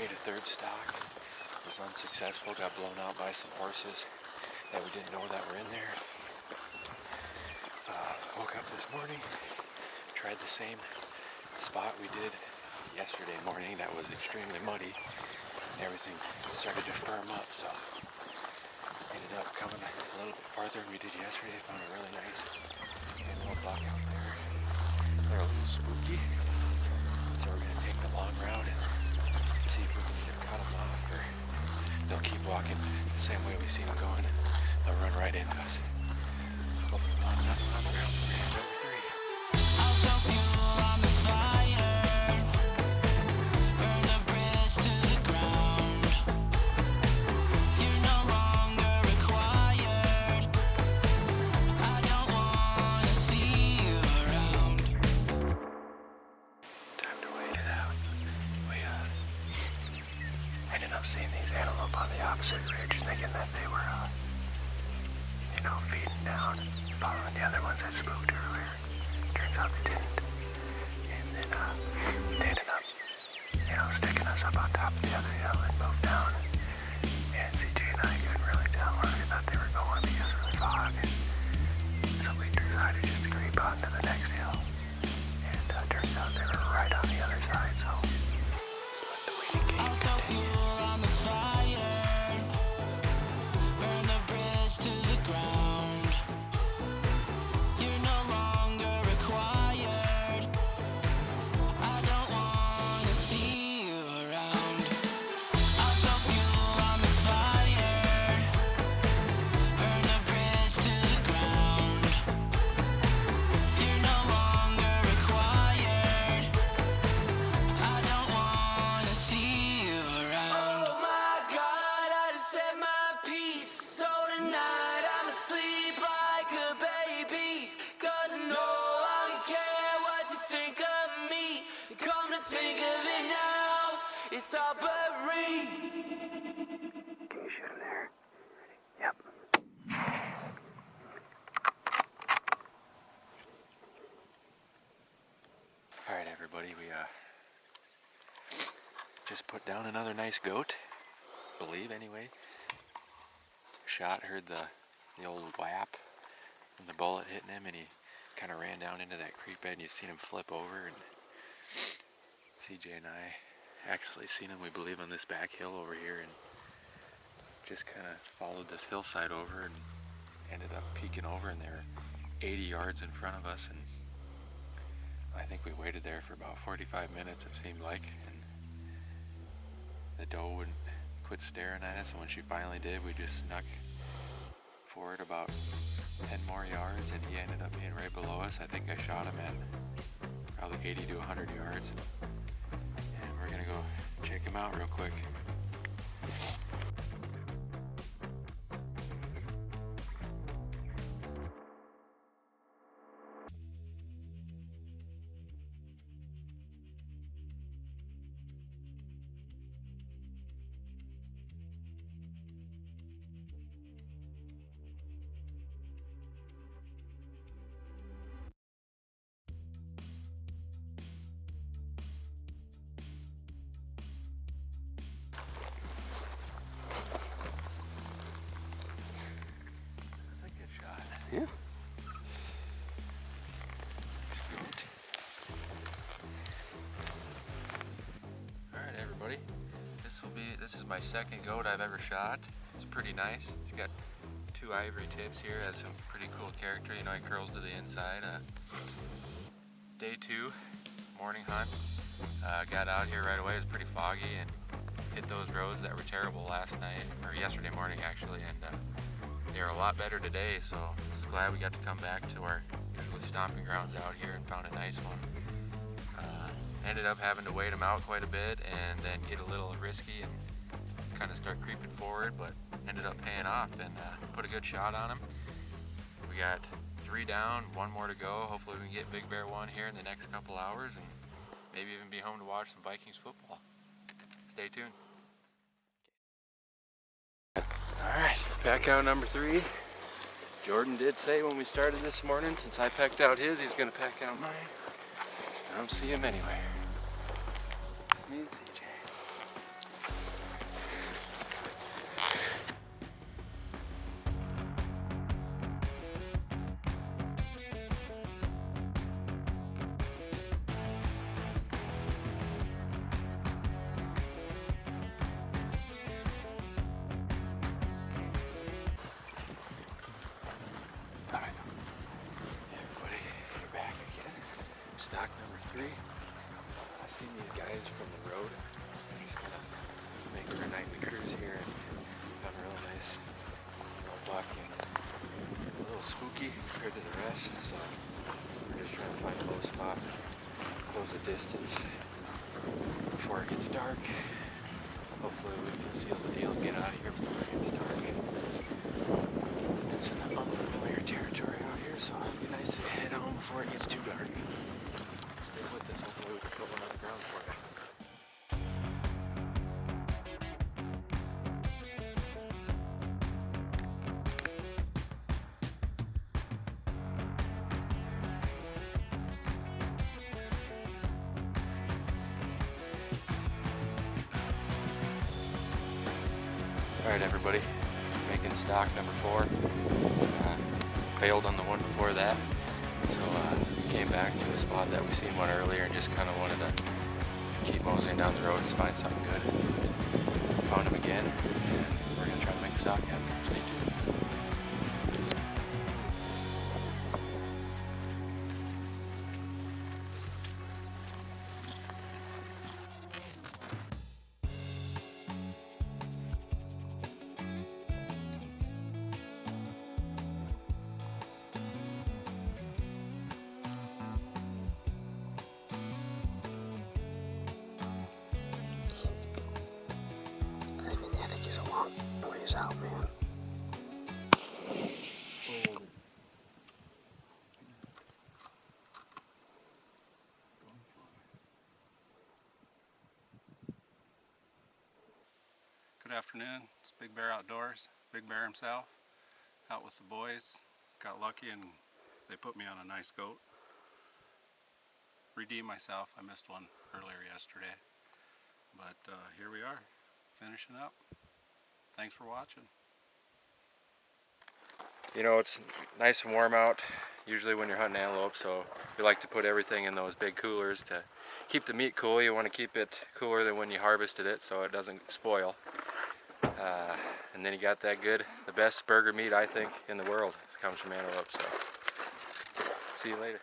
Made a third stalk. Was unsuccessful. Got blown out by some horses that we didn't know that were in there. Woke up this morning. Tried the same spot we did yesterday morning. That was extremely muddy. Everything started to firm up, so ended up coming a little bit farther than we did yesterday. Found a really nice antelope buck out there. They're a little spooky, so we're gonna take the long route and see if we can either cut them off or they'll keep walking the same way we've seen them going. They'll run right into us. Hopefully we'll have another one on the ground for number 3. I'll throw fuel on the fire, burn the bridge to the ground. You're no longer required. I don't wanna see you around. Time to wait it out. We ended up seeing these antelope on the opposite ridge, thinking that they were, feeding down, following the other ones that spooked earlier. Turns out they didn't. And then they ended up, sticking us up on top of the other hill and moved down. And CJ and I couldn't really tell where we thought they were going because of the fog. So we decided just to creep on to the next hill. And turns out they were right on the other side, so let's let the waiting game I'll throw continue. fuel on the fire, burn the bridge to the ground. You're no longer required. I don't wanna see you around. I'll throw fuel on the fire, burn the bridge to the ground. You're no longer required. I don't wanna see you around. Oh my God, I just said my piece. So tonight I'm asleep like a baby. 'Cause I no longer care what you think of me. Come to think of it now, it's all but real. Can you shoot him there? Yep. Alright everybody, we just put down another nice goat. Believe anyway. Shot, heard the old whap from the bullet hitting him, and he kind of ran down into that creek bed and you seen him flip over, and CJ and I actually seen him, we believe, on this back hill over here, and just kind of followed this hillside over and ended up peeking over, and they're 80 yards in front of us, and I think we waited there for about 45 minutes, it seemed like, and the doe wouldn't quit staring at us, and when she finally did, we just snuck forward about 10 more yards, and he ended up being right below us. I think I shot him at probably 80 to 100 yards, and we're gonna go check him out real quick. Yeah. Alright everybody, this is my second goat I've ever shot. It's pretty nice. He's got 2 ivory tips here, has some pretty cool character, he curls to the inside. Day 2, morning hunt. Got out here right away, it was pretty foggy, and hit those roads that were terrible last night, or yesterday morning actually, and they were a lot better today, so just glad we got to come back to our usual stomping grounds out here and found a nice one. Ended up having to wait them out quite a bit and then get a little risky and kind of start creeping forward, but ended up paying off and put a good shot on him. We got 3 down, 1 more to go. Hopefully we can get Big Bear 1 here in the next couple hours and maybe even be home to watch some Vikings football. Stay tuned. Alright, pack out number 3. Jordan did say when we started this morning, since I packed out his, he's going to pack out mine. I don't see him anywhere. It's me and CJ. ivory. I've seen these guys from the road just kind of making their nightly cruise here and having a real nice roadblock and a little spooky compared to the rest, so we're just trying to find a low spot, close the distance before it gets dark. Hopefully we can seal the deal and get out of here before it gets dark. It's an unfamiliar territory out here, so it'd be nice to head home before it gets too dark. Stay with us, hopefully we can put one on the ground for you. Alright everybody, making stock number 4. Failed on the one before that, so came back to a spot that we seen one earlier and just kind of wanted to keep moseying down the road and find something good. Found him again, and we're going to try to make a stock after. Stay tuned. I think he's a long ways out, man. Good afternoon. It's Big Bear Outdoors. Big Bear himself, out with the boys. Got lucky and they put me on a nice goat. Redeemed myself. I missed one earlier yesterday, but here we are, finishing up. Thanks for watching. You know, it's nice and warm out usually when you're hunting antelope, so we like to put everything in those big coolers to keep the meat cool. You want to keep it cooler than when you harvested it so it doesn't spoil. And then you got that good, the best burger meat I think in the world. It comes from antelope, so see you later.